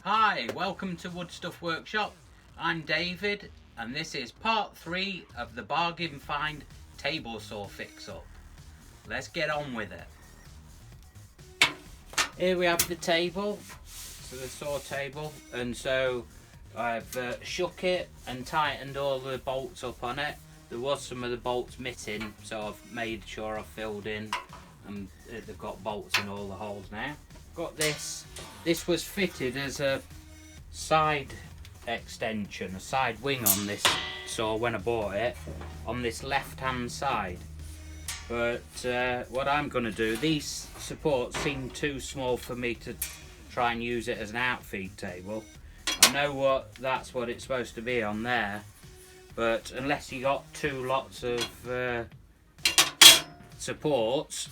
Hi, welcome to Wood Stuff Workshop. I'm David and this is part 3 of the bargain find table saw fix up. Let's get on with it. Here we have the table, so the saw table, and so I've shook it and tightened all the bolts up on it. There was some of the bolts missing, so I've made sure I've filled in and they've got bolts in all the holes now. Got this was fitted as a side extension, a side wing on this saw when I bought it, on this left hand side, but what I'm going to do, these supports seem too small for me to try and use it as an outfeed table. I know that's what it's supposed to be on there, but unless you got two lots of supports,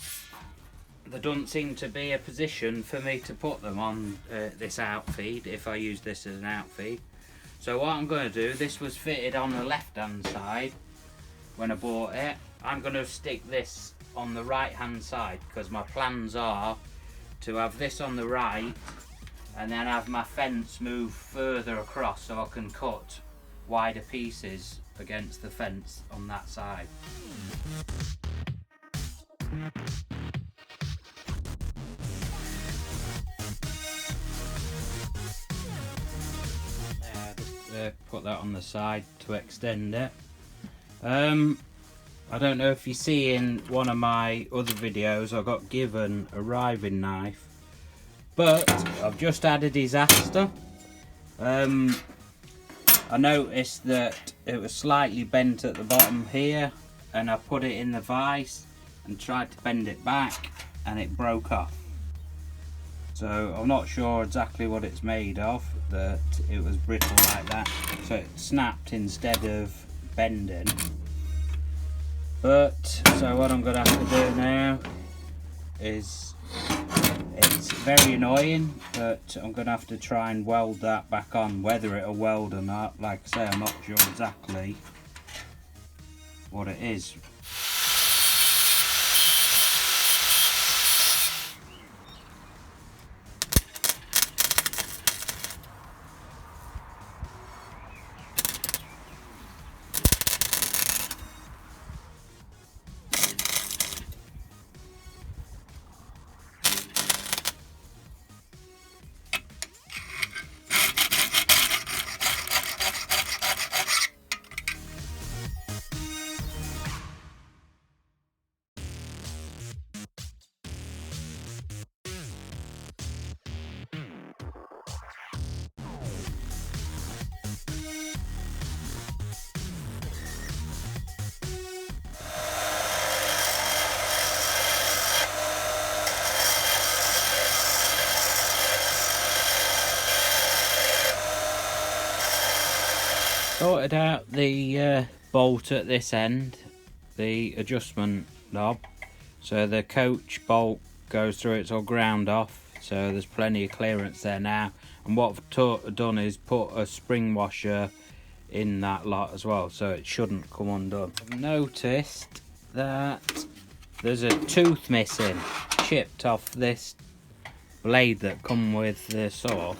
there doesn't seem to be a position for me to put them on this outfeed if I use this as an outfeed. So what I'm going to do, this was fitted on the left hand side when I bought it. I'm going to stick this on the right hand side because my plans are to have this on the right and then have my fence move further across so I can cut wider pieces against the fence on that side. Put that on the side to extend it. I don't know if you see in one of my other videos I got given a riving knife, but I've just had a disaster. I noticed that it was slightly bent at the bottom here, and I put it in the vise and tried to bend it back and it broke off. So I'm not sure exactly what it's made of, that it was brittle like that, so it snapped instead of bending. But so what I'm going to have to do now is, it's very annoying, but I'm going to have to try and weld that back on. Whether it'll weld or not, like I say, I'm not sure exactly what it is. Sorted out the bolt at this end, the adjustment knob, so the coach bolt goes through, it's all ground off, so there's plenty of clearance there now. And what I've done is put a spring washer in that lot as well, so it shouldn't come undone. I've noticed that there's a tooth missing, chipped off this blade that come with the saw.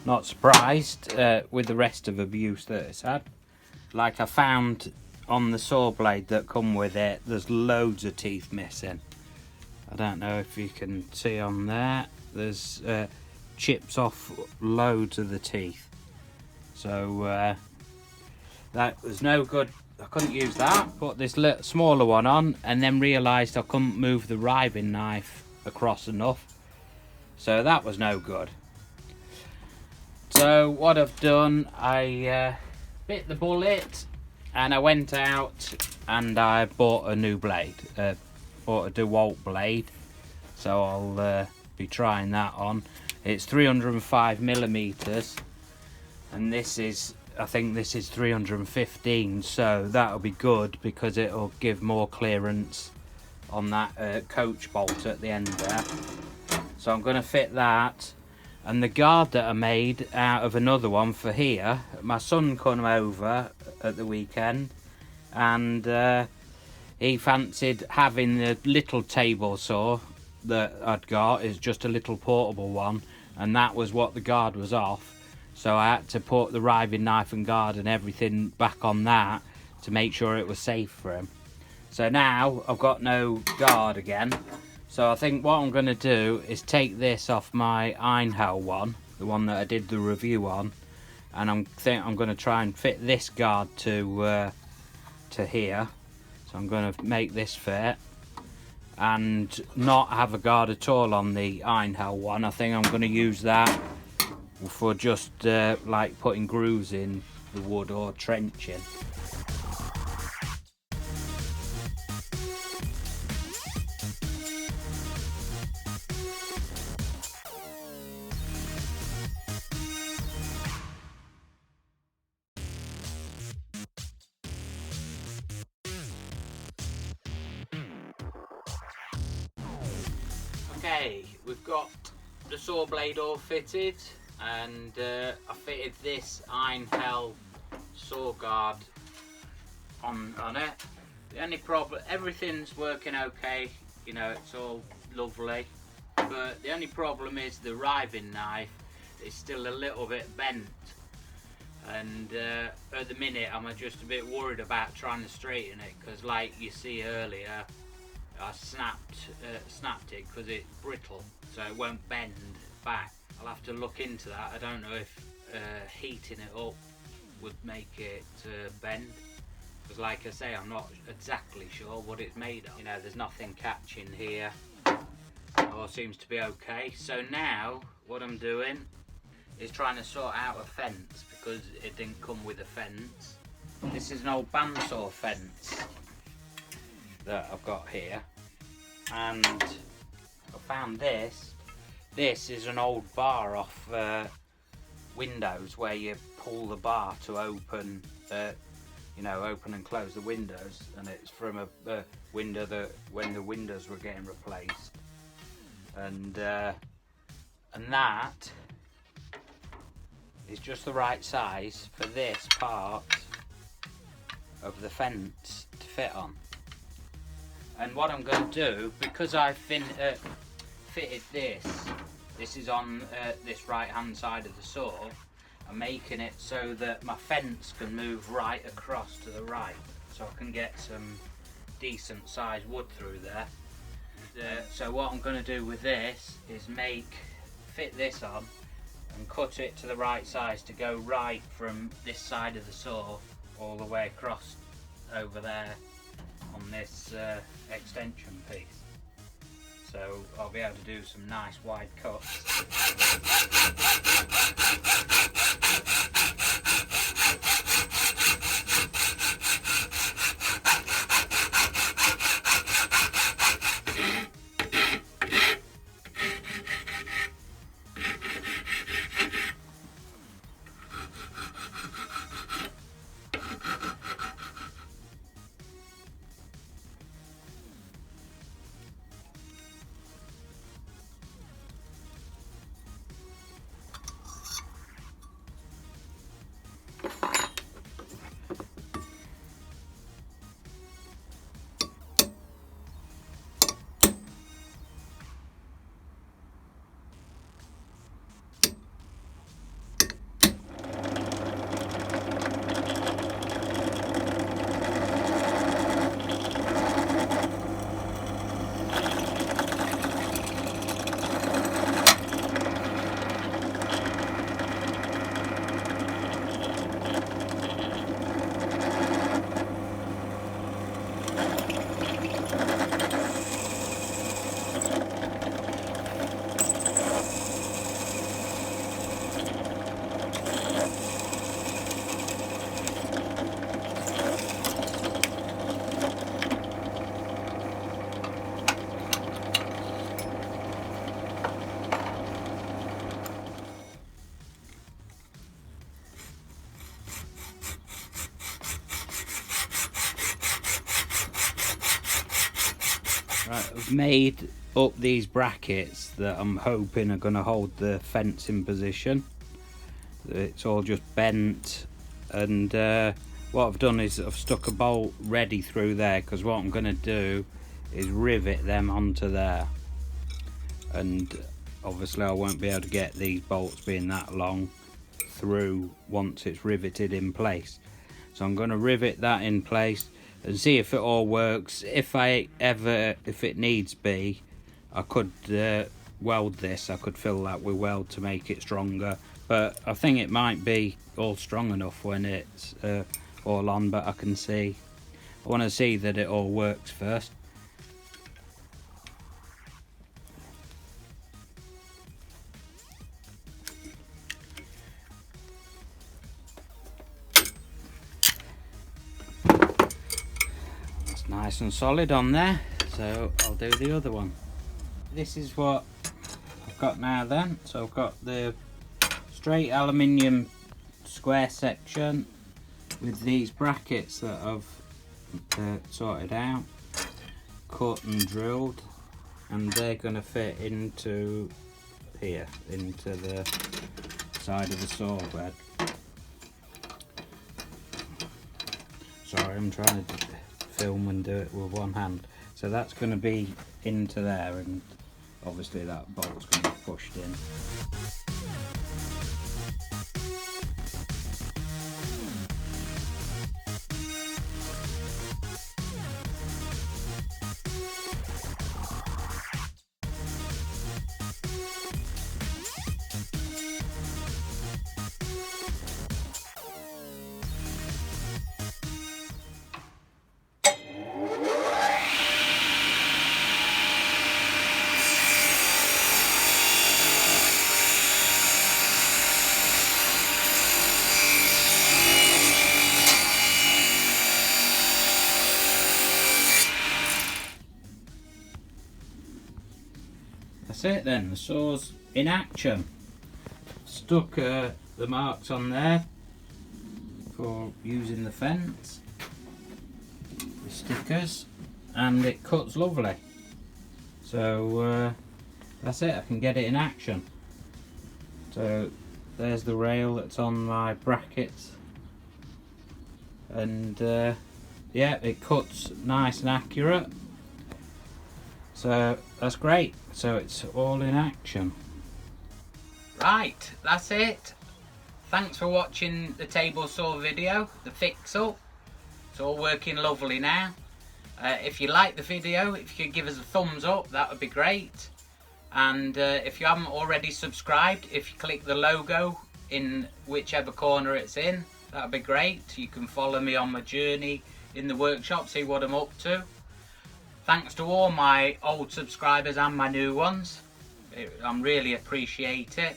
Not surprised with the rest of abuse that it's had. Like I found on the saw blade that come with it, there's loads of teeth missing. I don't know if you can see on there, there's chips off loads of the teeth. So that was no good. I couldn't use that. Put this little smaller one on and then realised I couldn't move the riving knife across enough. So that was no good. So what I've done, I bit the bullet and I went out and I bought a new blade, bought a DeWalt blade, so I'll be trying that on. It's 305mm and this is, I think this is 315, so that'll be good because it'll give more clearance on that coach bolt at the end there. So I'm going to fit that. And the guard that I made out of another one for here, my son came over at the weekend and he fancied having the little table saw that I'd got, is just a little portable one, and that was what the guard was off. So I had to put the riving knife and guard and everything back on that to make sure it was safe for him. So now I've got no guard again. So I think what I'm going to do is take this off my Einhell one, the one that I did the review on, and I'm going to try and fit this guard to here. So I'm going to make this fit and not have a guard at all on the Einhell one. I think I'm going to use that for just like putting grooves in the wood or trenching. Okay, we've got the saw blade all fitted, and I fitted this Einhell saw guard on it. The only problem, everything's working okay, you know, it's all lovely, but the only problem is the riving knife is still a little bit bent, and at the minute I'm just a bit worried about trying to straighten it, because like you see earlier, I snapped it because it's brittle, so it won't bend back. I'll have to look into that. I don't know if heating it up would make it bend, because like I say, I'm not exactly sure what it's made of. You know, there's nothing catching here. All seems to be okay. So now what I'm doing is trying to sort out a fence, because it didn't come with a fence. This is an old bandsaw fence that I've got here, and I found this. This is an old bar off windows, where you pull the bar to open, you know, open and close the windows, and it's from a window that when the windows were getting replaced, and that is just the right size for this part of the fence to fit on. And what I'm going to do, because I've fitted this is on this right hand side of the saw, I'm making it so that my fence can move right across to the right, so I can get some decent sized wood through there. So what I'm going to do with this is fit this on and cut it to the right size to go right from this side of the saw all the way across over there on this extension piece. So I'll be able to do some nice wide cuts. Right, I've made up these brackets that I'm hoping are going to hold the fence in position. It's all just bent, and what I've done is I've stuck a bolt ready through there, because what I'm going to do is rivet them onto there, and obviously I won't be able to get these bolts being that long through once it's riveted in place. So I'm going to rivet that in place and see if it all works. If it needs be, I could weld this. I could fill that with weld to make it stronger, but I think it might be all strong enough when it's all on. But I want to see that it all works first. That's nice and solid on there, so I'll do the other one. This is what I've got now then. So I've got the straight aluminium square section with these brackets that I've sorted out, cut and drilled, and they're going to fit into here, into the side of the saw bed. Sorry, I'm trying to film and do it with one hand. So that's going to be into there, and obviously that bolt's going to be pushed in. That's it then, the saw's in action. Stuck the marks on there for using the fence, the stickers, and it cuts lovely. So that's it, I can get it in action. So there's the rail that's on my brackets, and yeah, it cuts nice and accurate. So that's great. So it's all in action. Right, that's it. Thanks for watching the table saw video, the fix-up. It's all working lovely now. If you like the video, if you could give us a thumbs up, that would be great. And if you haven't already subscribed, if you click the logo in whichever corner it's in, that would be great. You can follow me on my journey in the workshop, see what I'm up to. Thanks to all my old subscribers and my new ones. I really appreciate it.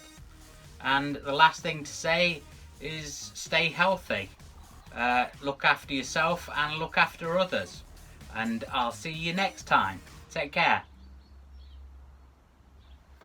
And the last thing to say is stay healthy. Look after yourself and look after others. And I'll see you next time. Take care.